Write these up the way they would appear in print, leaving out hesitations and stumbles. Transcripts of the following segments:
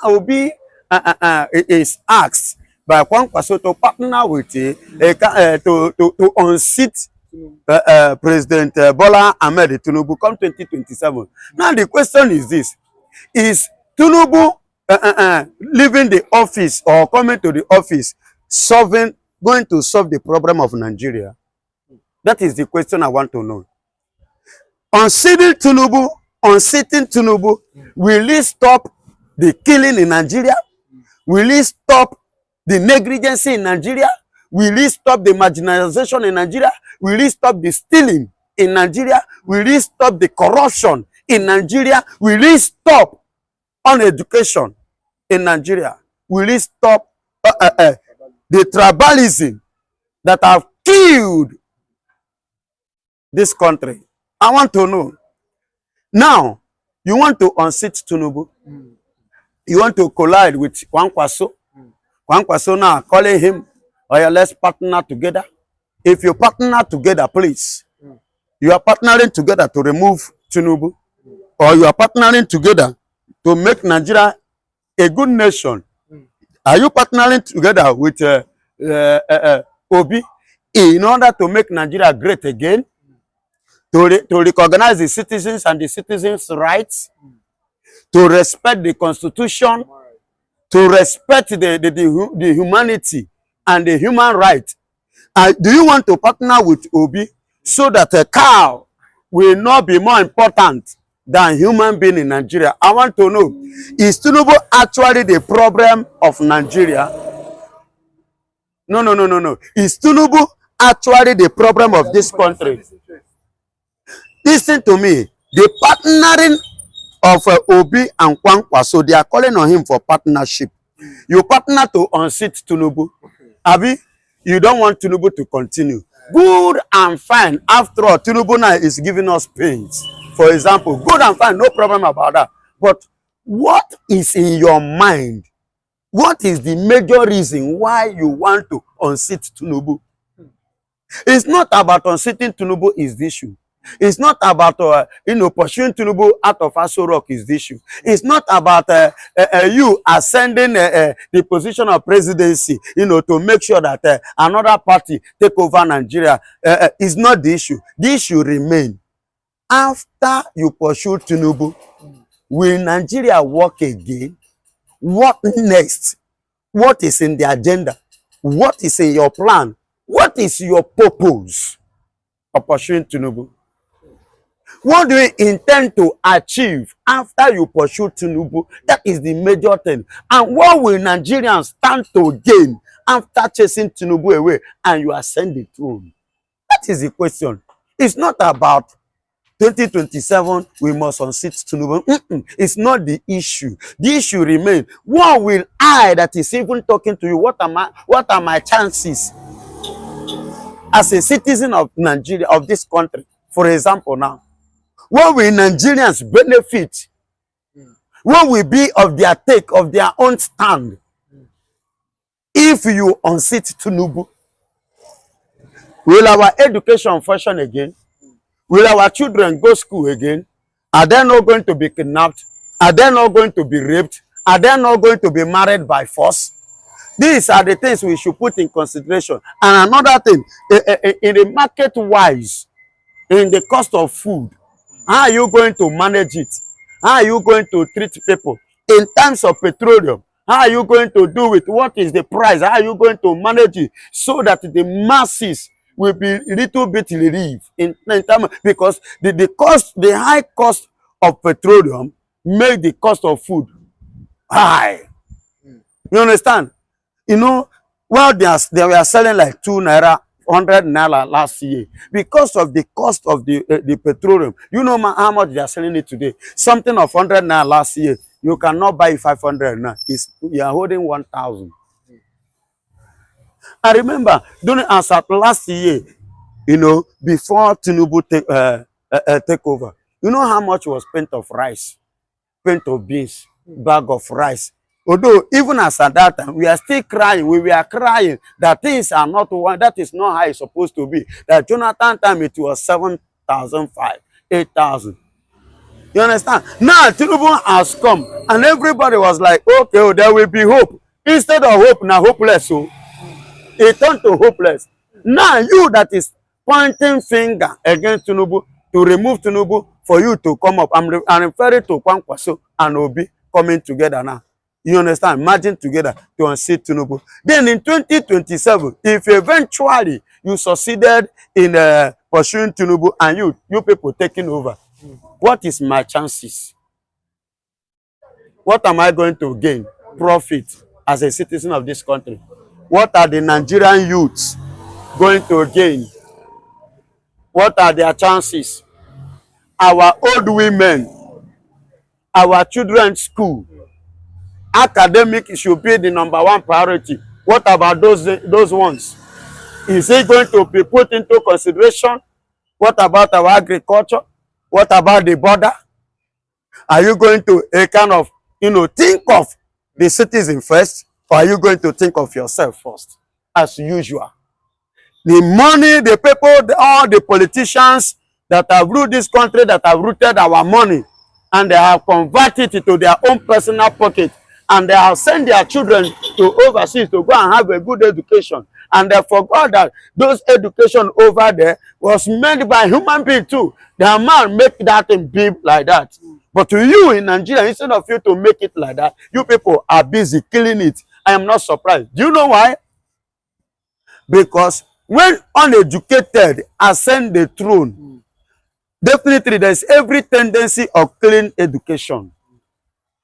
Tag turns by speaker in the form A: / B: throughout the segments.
A: Obi is asked by Kwanwanso to partner with to unseat President Bola Ahmed Tinubu come 2027. Now the question is this: is Tinubu leaving the office or coming to the office going to solve the problem of Nigeria? That is the question I want to know. Unseating Tinubu, will it stop the killing in Nigeria? Will it stop the negligence in Nigeria? Will it stop the marginalization in Nigeria? Will it stop the stealing in Nigeria? Will it stop the corruption in Nigeria? Will it stop uneducation in Nigeria? Will it stop the tribalism that have killed this country? I want to know. Now, you want to unseat Tinubu. You want to collide with Kwanwanso. Kwanwanso now calling him, oh yeah, let's partner together. If you partner together, please, you are partnering together to remove Tinubu, or you are partnering together to make Nigeria a good nation. Are you partnering together with Obi in order to make Nigeria great again? To recognize the citizens and the citizens' rights, to respect the Constitution, to respect the humanity and the human right. Do you want to partner with Obi so that a cow will not be more important than human being in Nigeria? I want to know, is Tinubu actually the problem of Nigeria? No. Is Tinubu actually the problem of this country? Listen to me. The partnering of Obi and Kwanwanso, they are calling on him for partnership. You partner to unseat Tinubu. Abi, you don't want Tinubu to continue. Good and fine. After all, Tinubu now is giving us pains. For example, good and fine, no problem about that. But what is in your mind? What is the major reason why you want to unseat Tinubu? It's not about unseating Tinubu is the issue. It's not about pursuing Tinubu out of Aso Rock is the issue. It's not about you ascending the position of presidency, to make sure that another party take over Nigeria. Is not the issue. The issue remain. After you pursue Tinubu, will Nigeria work again? What next? What is in the agenda? What is in your plan? What is your purpose of pursuing Tinubu? What do you intend to achieve after you pursue Tinubu? That is the major thing. And what will Nigerians stand to gain after chasing Tinubu away and you ascend the throne? That is the question. It's not about 2027, we must unseat Tinubu. It's not the issue. The issue remains. What will I that is even talking to you? What are my chances as a citizen of Nigeria, of this country? For example, now, what will Nigerians benefit? What will be of their take, of their own stand, if you unseat Tinubu? Will our education function again? Will our children go to school again? Are they not going to be kidnapped? Are they not going to be raped? Are they not going to be married by force? These are the things we should put in consideration. And another thing, in the market-wise, in the cost of food, how are you going to manage it? How are you going to treat people? In terms of petroleum, how are you going to do it? What is the price? How are you going to manage it so that the masses will be a little bit relieved in time? Because the high cost of petroleum make the cost of food high. You understand? Well, they were selling like 2 naira, 100 naira last year because of the cost of the petroleum. You know how much they are selling it today? Something of 100 naira last year. You cannot buy 500 now. You are holding 1,000. I remember during as at last year, before Tinubu take over, you know how much was pint of rice, pint of beans, bag of rice. Although even as at that time, we are still crying. We were crying that things are not one. That is not how it's supposed to be. That Jonathan time it was 7,500, 8,000. You understand? Now Tinubu has come and everybody was like, okay, oh, there will be hope. Instead of hope, now hopeless. So it turned to hopeless. Now you that is pointing finger against Tinubu to remove Tinubu for you to come up. I'm referring to Kwanwanso and Obi coming together now. You understand? Merging together to unseat Tinubu. Then in 2027, if eventually you succeeded in pursuing Tinubu and you people taking over, what is my chances? What am I going to gain? Profit as a citizen of this country? What are the Nigerian youths going to gain? What are their chances? Our old women, our children's school, academic should be the #1 priority. What about those ones? Is it going to be put into consideration? What about our agriculture? What about the border? Are you going to kind of, think of the citizen first, or are you going to think of yourself first, as usual? The money, the people, all the politicians that have ruled this country, that have rooted our money, and they have converted it to their own personal pocket, and they have sent their children to overseas to go and have a good education, and they forgot that those education over there was made by human beings too. The man make that thing big like that. But to you in Nigeria, instead of you to make it like that, you people are busy killing it. I am not surprised. Do you know why? Because when uneducated ascend the throne, definitely there is every tendency of killing education.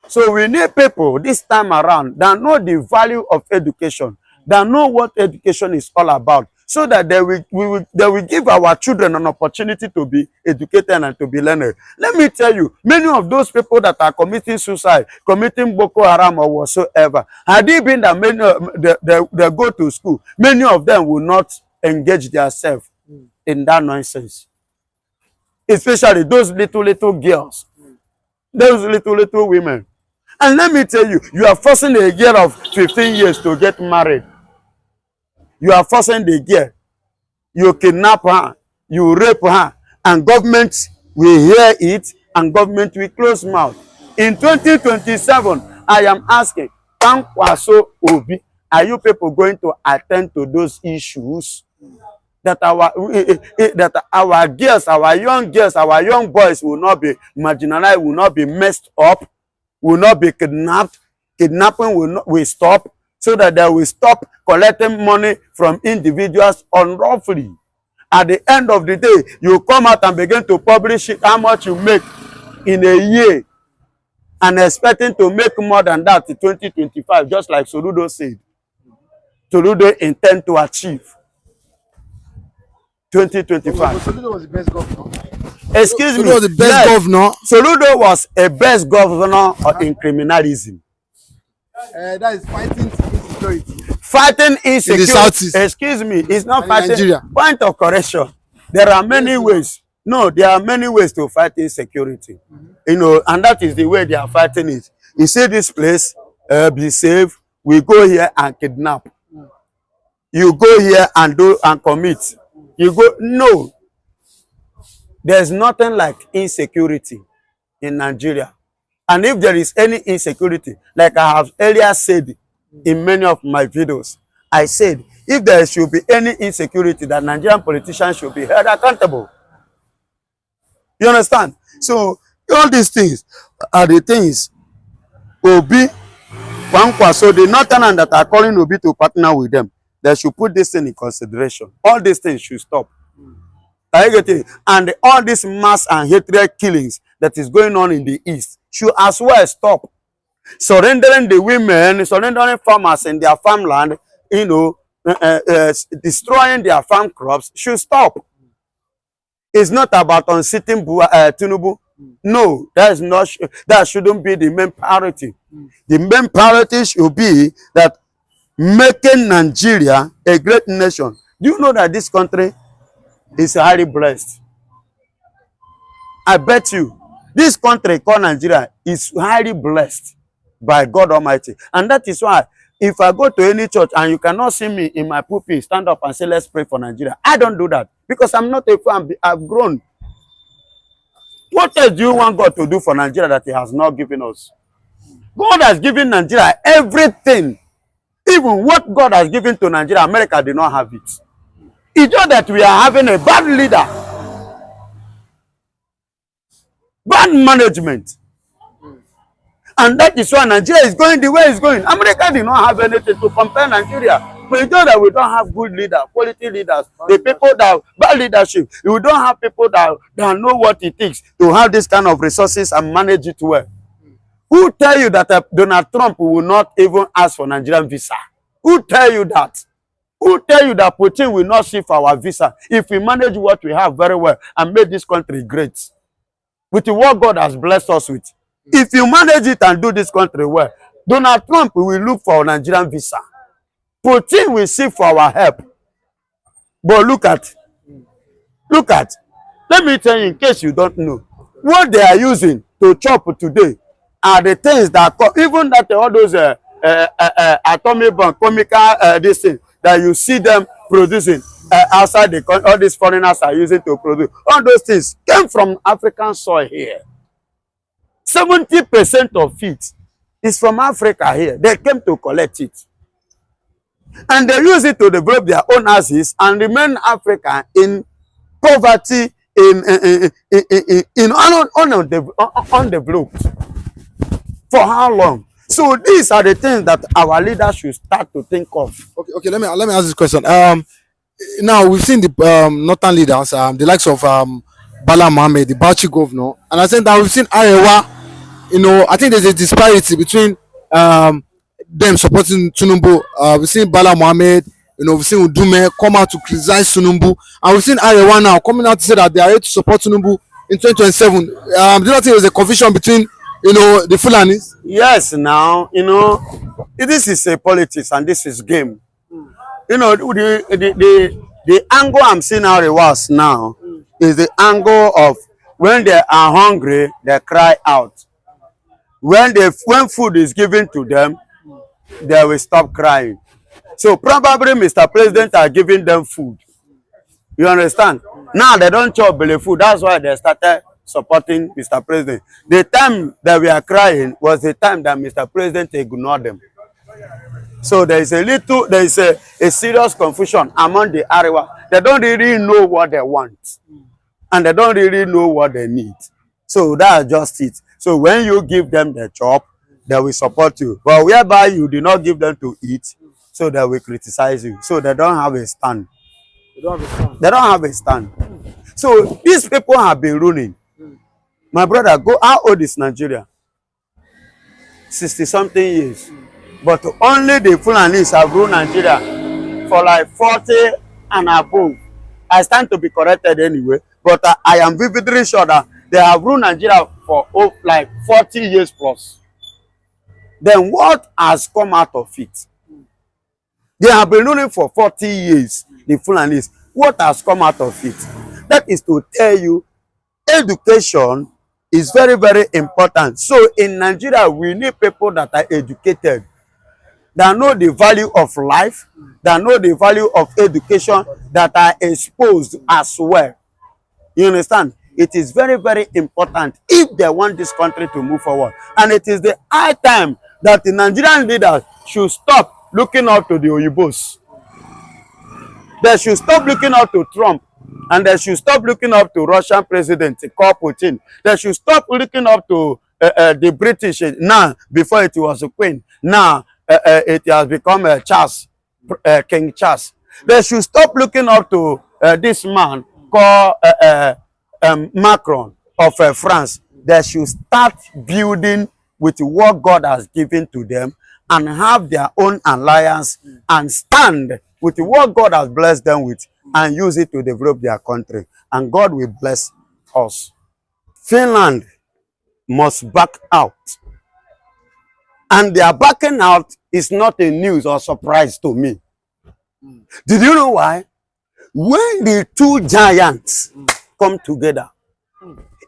A: So we need people this time around that know the value of education, that know what education is all about, so that they will give our children an opportunity to be educated and to be learned. Let me tell you, many of those people that are committing suicide, committing Boko Haram or whatsoever, had it been that many they go to school, many of them will not engage themselves in that nonsense. Especially those little girls, those little women. And let me tell you, you are forcing a girl of 15 years to get married. You are forcing the girl. You kidnap her, you rape her, and government will hear it, and government will close mouth. In 2027, I am asking, Kwanwanso Obi, are you people going to attend to those issues? That our girls, our young girls, our young boys will not be marginalized, will not be messed up, will not be kidnapped. Kidnapping will stop, so that they will stop collecting money from individuals unlawfully. At the end of the day, you come out and begin to publish it, how much you make in a year, and expecting to make more than that in 2025, just like Soludo said. Soludo intend to achieve 2025.
B: Soludo was the best governor.
A: Excuse me.
B: Soludo was the best governor.
A: Soludo was a best governor in criminalism.
B: That is fighting insecurity.
A: Fighting insecurity.
B: In the Southeast.
A: Excuse me. It's not fighting.
B: Nigeria.
A: Point of correction. There are many ways. No, there are many ways to fight insecurity. And that is the way they are fighting it. You see this place, be safe. We go here and kidnap. You go here and do and commit. You go, no. There's nothing like insecurity in Nigeria. And if there is any insecurity, like I have earlier said in many of my videos, I said, if there should be any insecurity, that Nigerian politicians should be held accountable. You understand? So, all these things are the things Obi, Kwanwanso, the northern that are calling Obi to partner with them, they should put this thing in consideration. All these things should stop. And all this mass and hatred killings that is going on in the east should as well stop. Surrendering the women, surrendering farmers in their farmland, destroying their farm crops should stop. It's not about unseating Tinubu. No, that shouldn't be the main priority. The main priority should be that making Nigeria a great nation. Do you know that this country is highly blessed? I bet you this country called Nigeria is highly blessed by God Almighty. And that is why if I go to any church and you cannot see me in my pulpit stand up and say, let's pray for Nigeria, I don't do that, because I'm not a fan. I've grown. What else do you want God to do for Nigeria that he has not given us? God has given Nigeria everything. Even what God has given to Nigeria, America did not have it. It's just that we are having a bad leader, bad management. And that is why Nigeria is going the way it's going. America did not have anything to compare Nigeria. But it's just that we don't have good leaders, quality leaders. The people that bad leadership. We don't have people that know what it takes to have this kind of resources and manage it well. Who tell you that Donald Trump will not even ask for Nigerian visa? Who tell you that? Who tell you that Putin will not see for our visa if we manage what we have very well and make this country great? With what God has blessed us with. If you manage it and do this country well, Donald Trump will look for Nigerian visa. Putin will seek for our help. But look at, let me tell you in case you don't know, what they are using to chop today are the things that, even that all those atomic bomb, chemical, this thing, that you see them producing outside the country, all these foreigners are using to produce. All those things came from African soil here. 70% of it is from Africa here. They came to collect it. And they use it to develop their own houses and remain African in poverty, undeveloped. For how long? So these are the things that our leaders should start to think of.
B: Okay. Let me ask this question. Now we've seen the northern leaders, the likes of Bala Mohammed, the Bauchi governor, and I think that we've seen Arewa. You know, I think there's a disparity between them supporting Tinubu. We've seen Bala Mohammed, you know, we've seen Udume come out to criticize Tinubu, and we've seen Arewa now coming out to say that they are ready to support Tinubu in 2027. Do you not think there's a confusion between, you know, the Fulanis?
A: Yes, now, you know, this is a politics and this is game. You know, the angle I'm seeing how it was now is the angle of when they are hungry, they cry out. When food is given to them, they will stop crying. So probably Mr. President are giving them food. You understand? Now they don't chop belly food. That's why they started supporting Mr. President. The time that we are crying was the time that Mr. President ignored them. So there is a serious confusion among the Arewa. They don't really know what they want. And they don't really know what they need. So that's just it. So when you give them the job, they will support you. But whereby you do not give them to eat, so they will criticize you. So they don't have a stand. They don't have a stand. So these people have been ruling. My brother, how old is Nigeria? 60-something years. But only the Fulanis have ruled Nigeria for like 40 and above. I stand to be corrected anyway. But I am vividly sure that they have ruled Nigeria for like 40 years plus. Then what has come out of it? They have been ruling for 40 years, the Fulanis. What has come out of it? That is to tell you, education is very, very important. So in Nigeria, we need people that are educated, that know the value of life, that know the value of education, that are exposed as well. You understand? It is very, very important if they want this country to move forward. And it is the high time that the Nigerian leaders should stop looking up to the Oyibos. They should stop looking up to Trump. And they should stop looking up to Russian President Putin. They should stop looking up to the British. Now, before it was a queen. Now, it has become Charles, King Charles. They should stop looking up to this man called Macron of France. They should start building with what God has given to them and have their own alliance and stand with what God has blessed them with and use it to develop their country. And God will bless us. Finland must back out. And their backing out is not a news or surprise to me. Did you know why? When the two giants come together,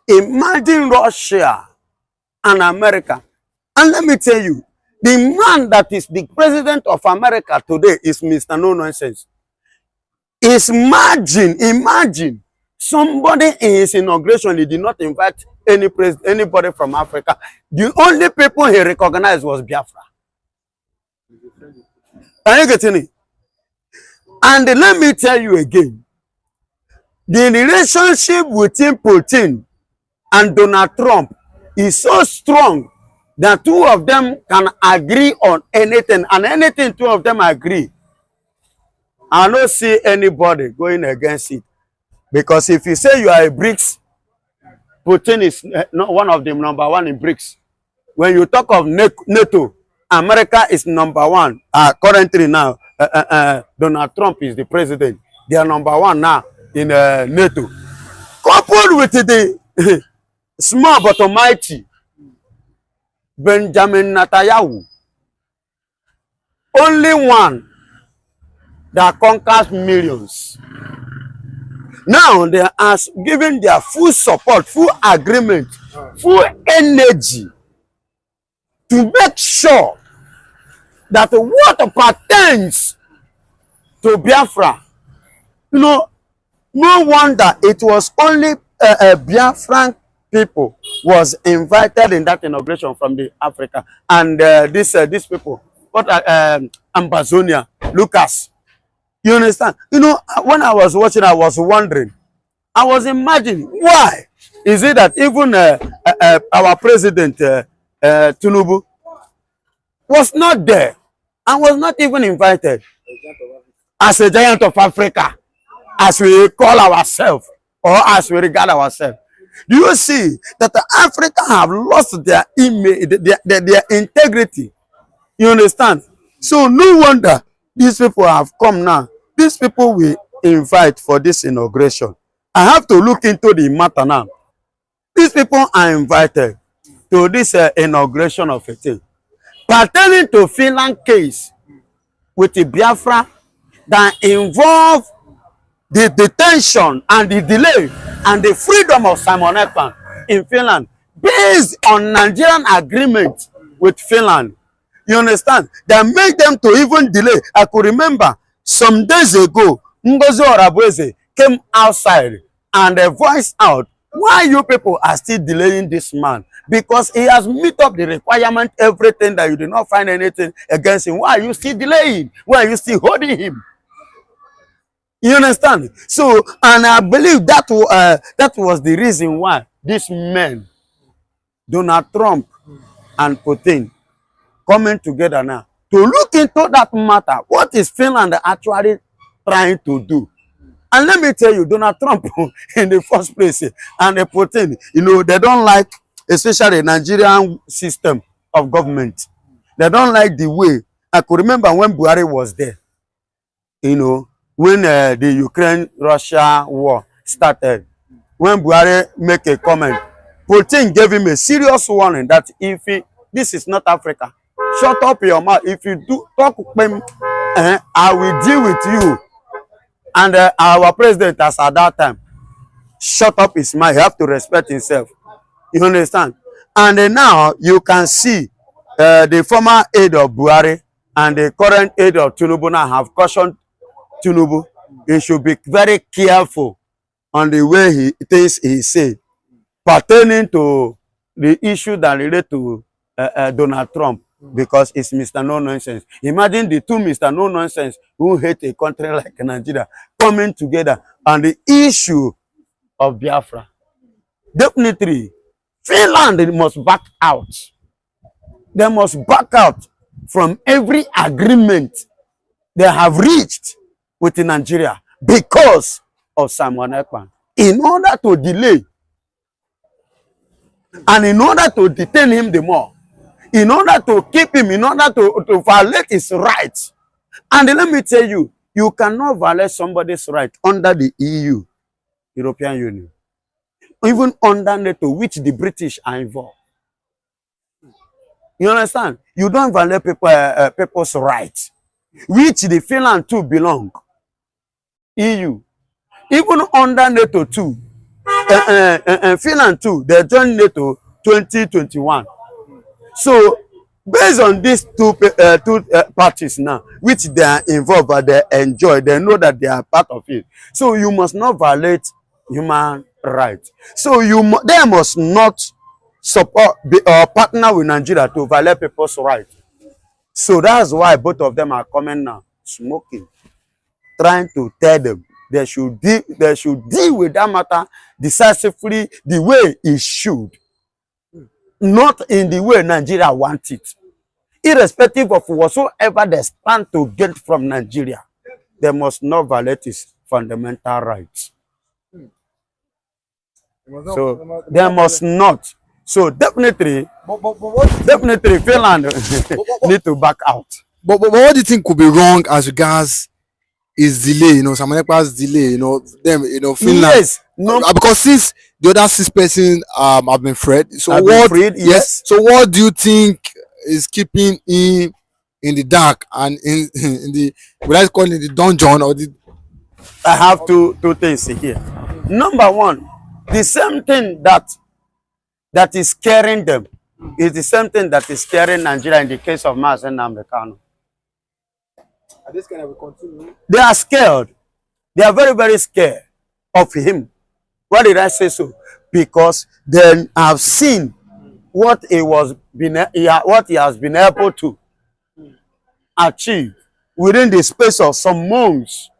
A: imagine Russia and America. And let me tell you, the man that is the president of America today is Mr. No Nonsense. Imagine Somebody in his inauguration, he did not invite anybody from Africa. The only people he recognized was Biafra. Are you getting it? And let me tell you again, the relationship between Putin and Donald Trump is so strong that two of them can agree on anything, and anything two of them agree, I don't see anybody going against it. Because if you say you are a BRICS, Putin is not one of them number one in BRICS. When you talk of NATO, America is number one. Currently now, Donald Trump is the president. They are number one now in NATO. Coupled with the small but mighty Benjamin Netanyahu, only one that conquers millions. Now they are giving their full support, full agreement, full energy to make sure that what pertains to Biafra, you know, no wonder it was only Biafran people was invited in that inauguration from the Africa, and these people, what Ambazonia, Lucas. You understand? You know, when I was watching, I was wondering, I was imagining, why is it that even our president Tinubu was not there and was not even invited as a giant of Africa, as we call ourselves or as we regard ourselves? Do you see that Africa have lost their image, their integrity? You understand? So no wonder these people have come now. These people will invite for this inauguration. I have to look into the matter now. These people are invited to this inauguration of a thing pertaining to Finland case with the Biafra that involve the detention and the delay and the freedom of Simon Ekpan in Finland based on Nigerian agreement with Finland. You understand? That made them to even delay. I could remember some days ago, Ngozi Orabueze came outside and voiced out, why you people are still delaying this man? Because he has met up the requirement, everything, that you do not find anything against him. Why are you still delaying? Why are you still holding him? You understand? So, and I believe that was the reason why these men, Donald Trump and Putin, coming together now to look into that matter. What is Finland actually trying to do? And let me tell you, Donald Trump in the first place and Putin, you know, they don't like, especially the Nigerian system of government. They don't like the way. I could remember when Buhari was there, you know, when the Ukraine-Russia war started, when Buhari make a comment, Putin gave him a serious warning that if this is not Africa, shut up your mouth. If you do talk, I will deal with you. And our president, as at that time, shut up his mouth. He have to respect himself. You understand? And now you can see the former aide of Buhari and the current aide of Tinubu now have cautioned Tinubu. He should be very careful on the way things he said pertaining to the issue that relate to Donald Trump, because it's Mr. No Nonsense. Imagine the two Mr. No Nonsense who hate a country like Nigeria coming together on the issue of Biafra. Definitely, Finland must back out. They must back out from every agreement they have reached with Nigeria because of Simon Ekpan. In order to delay and in order to detain him the more, in order to keep him, in order to violate his rights. And let me tell you, you cannot violate somebody's right under the EU, European Union, even under NATO, which the British are involved. You understand? You don't violate people's rights, which the Finland too belong. EU, even under NATO too, Finland too, they joined NATO 2021. So based on these two parties now, which they are involved and they enjoy, they know that they are part of it. So you must not violate human rights. So they must not support or partner with Nigeria to violate people's rights. So that's why both of them are coming now, smoking, trying to tell them they should deal with that matter decisively the way it should, not in the way Nigeria wants it. Irrespective of whatsoever they stand to get from Nigeria, they must not violate its fundamental rights. So they must not. So definitely, definitely Finland need to back out.
B: But what do you think could be wrong as regards is delay? You know, Samonekpa's delay. You know, them. You know, Finland.
A: Yes, no,
B: Because since the other 6 person have been freed, so
A: have
B: what?
A: been freed, yes.
B: So what do you think is keeping him in the dark and in the, what I call it, the dungeon or the?
A: I have two things here. Number one, the same thing that is scaring them is the same thing that is scaring Nigeria in the case of Mazi Nnamdi Kanu.
B: This kind of continue.
A: They are scared. They are very, very scared of him. Why did I say so? Because they have seen what he has been able to achieve within the space of some months.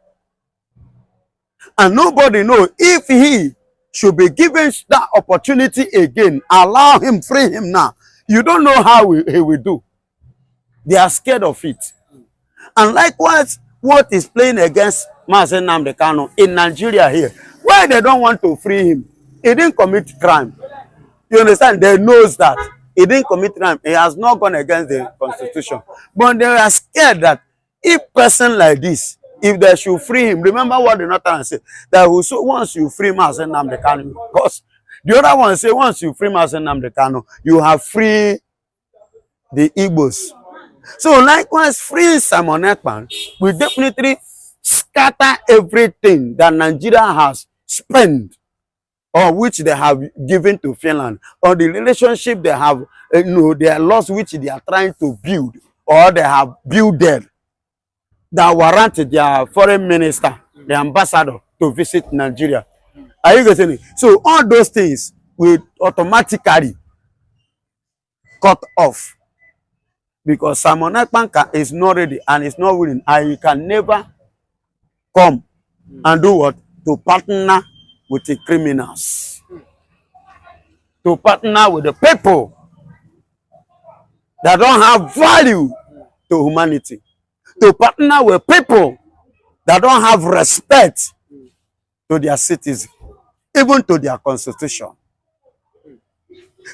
A: And nobody knows if he should be given that opportunity again, allow him, free him now. You don't know how he will do. They are scared of it. And likewise, what is playing against Mazi Nnamdi Kanu in Nigeria here, why they don't want to free him? He didn't commit crime. You understand? They knows that he didn't commit crime. He has not gone against the constitution. But they are scared that if person like this, if they should free him, remember what the Northern say, that once you free Mazi Nnamdi Kanu, because the other one say once you free Mazi Nnamdi Kanu, you have free the Igbos. So likewise, freeing Simon Ekpan will definitely scatter everything that Nigeria has spent or which they have given to Finland, or the relationship they have, their loss which they are trying to build or they have built that warranted their foreign minister, the ambassador, to visit Nigeria. Are you getting it? So all those things will automatically cut off. Because Simon Ekpan is not ready and is not willing, and he can never come and do what? To partner with the criminals. To partner with the people that don't have value to humanity. To partner with people that don't have respect to their citizens, even to their constitution.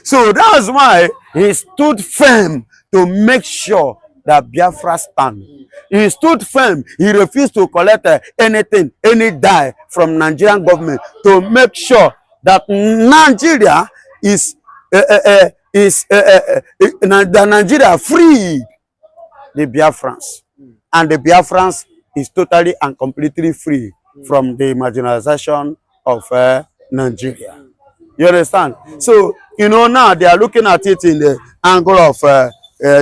A: So that's why he stood firm to make sure that Biafra stand. He stood firm. He refused to collect anything, any dime from Nigerian government to make sure that Nigeria is Nigeria freed the Biafrans, and the Biafrans is totally and completely free from the marginalization of Nigeria. You understand? So, now they are looking at it in the angle of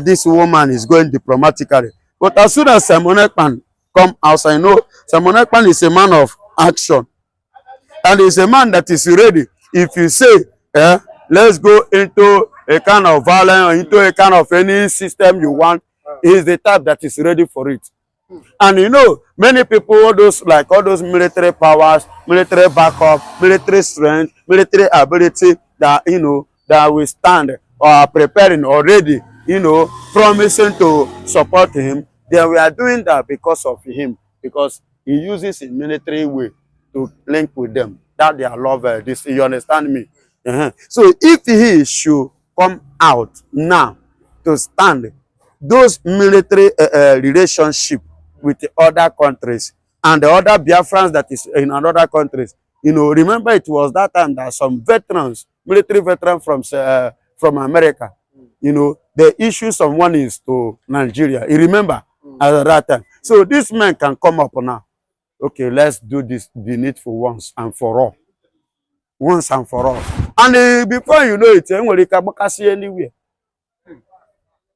A: this woman is going diplomatically. But as soon as Simon Ekpan come outside, Simon Ekpan is a man of action. And he's a man that is ready. If you say, let's go into a kind of violence or into a kind of any system you want, he's the type that is ready for it. And many people, all those military powers, military backup, military strength, military ability that that will stand or are preparing already, promising to support him. They were doing that because of him, because he uses his military way to link with them. That they are love this. You understand me? So if he should come out now to stand those military relationship with the other countries and the other Biafrans that is in other countries, remember it was that time that some veterans, military veterans from America, they issue some warnings to Nigeria. You remember at that time. So this man can come up now. Okay, let's do this, the needful once and for all. Once and for all. And before you know it, you see anywhere.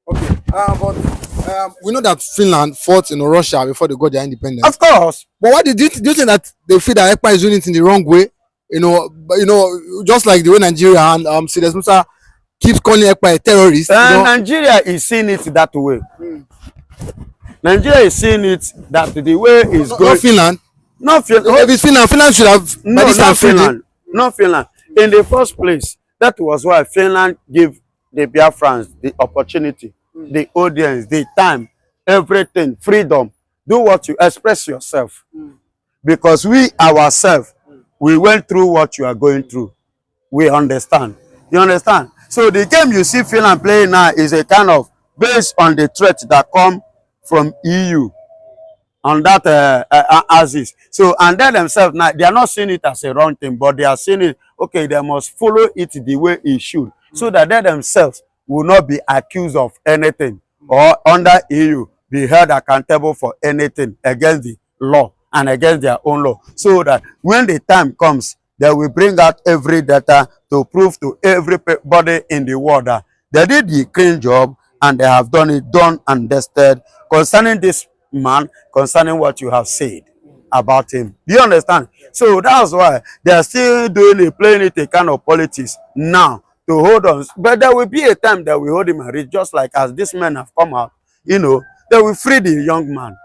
B: Okay, but we know that Finland fought in Russia before they got their independence.
A: Of course.
B: But what do you think that they feel that Ekpa is doing it in the wrong way? just like the way Nigeria and Sides Musa keeps calling Ekpa a terrorist.
A: Nigeria is seeing it that way. Nigeria is seeing it that the way is going.
B: Not Finland.
A: Not Finland.
B: If it's Finland, Finland should have.
A: No, not Finland. Not Finland. In the first place, that was why Finland gave the Biafrans the opportunity, the audience, the time, everything, freedom. Do what you express yourself. Because we ourselves, we went through what you are going through. We understand. You understand? So the game you see Finland playing now is a kind of based on the threat that come from EU on that axis. So, and they themselves now, they are not seeing it as a wrong thing, but they are seeing it, okay, they must follow it the way it should, so that they themselves will not be accused of anything or under EU be held accountable for anything against the law and against their own law. So that when the time comes, they will bring out every data to prove to everybody in the world that they did the clean job and they have done it done and dusted concerning this man, concerning what you have said about him. Do you understand? So that's why they are still doing it, playing it a kind of politics now to hold on. But there will be a time that we hold him and reach, just like as these men have come out, they will free the young man.